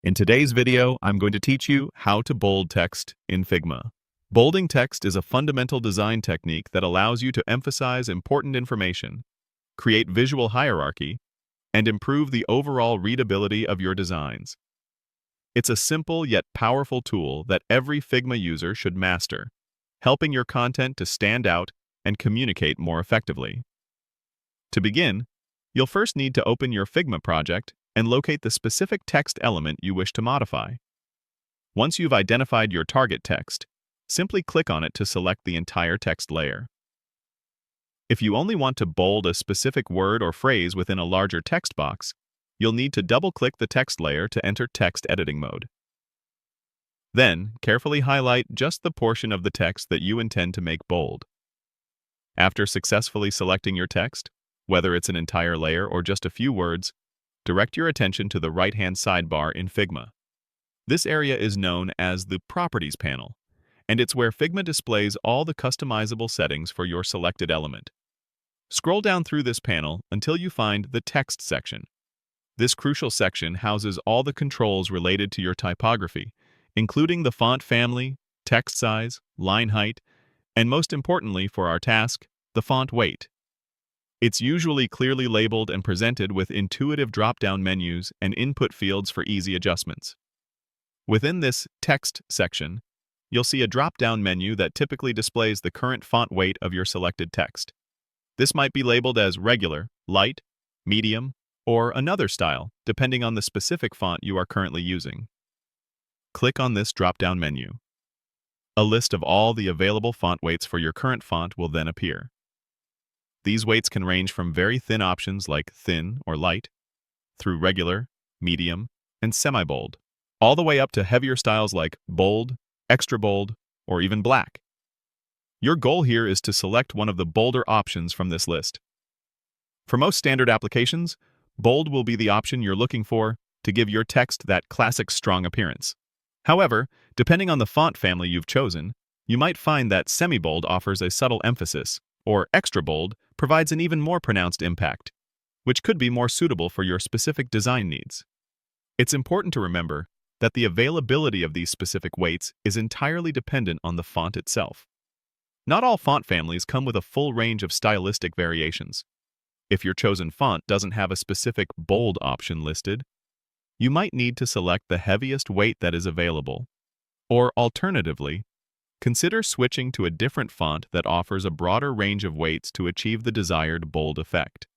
In today's video, I'm going to teach you how to bold text in Figma. Bolding text is a fundamental design technique that allows you to emphasize important information, create visual hierarchy, and improve the overall readability of your designs. It's a simple yet powerful tool that every Figma user should master, helping your content to stand out and communicate more effectively. To begin, you'll first need to open your Figma project and locate the specific text element you wish to modify. Once you've identified your target text, simply click on it to select the entire text layer. If you only want to bold a specific word or phrase within a larger text box, you'll need to double-click the text layer to enter text editing mode. Then, carefully highlight just the portion of the text that you intend to make bold. After successfully selecting your text, whether it's an entire layer or just a few words, direct your attention to the right-hand sidebar in Figma. This area is known as the Properties panel, and it's where Figma displays all the customizable settings for your selected element. Scroll down through this panel until you find the Text section. This crucial section houses all the controls related to your typography, including the font family, text size, line height, and most importantly for our task, the font weight. It's usually clearly labeled and presented with intuitive drop-down menus and input fields for easy adjustments. Within this Text section, you'll see a drop-down menu that typically displays the current font weight of your selected text. This might be labeled as regular, light, medium, or another style, depending on the specific font you are currently using. Click on this drop-down menu. A list of all the available font weights for your current font will then appear. These weights can range from very thin options like thin or light, through regular, medium, and semi-bold, all the way up to heavier styles like bold, extra bold, or even black. Your goal here is to select one of the bolder options from this list. For most standard applications, bold will be the option you're looking for to give your text that classic strong appearance. However, depending on the font family you've chosen, you might find that semi-bold offers a subtle emphasis, or extra bold provides an even more pronounced impact, which could be more suitable for your specific design needs. It's important to remember that the availability of these specific weights is entirely dependent on the font itself. Not all font families come with a full range of stylistic variations. If your chosen font doesn't have a specific bold option listed, you might need to select the heaviest weight that is available. Or alternatively, consider switching to a different font that offers a broader range of weights to achieve the desired bold effect.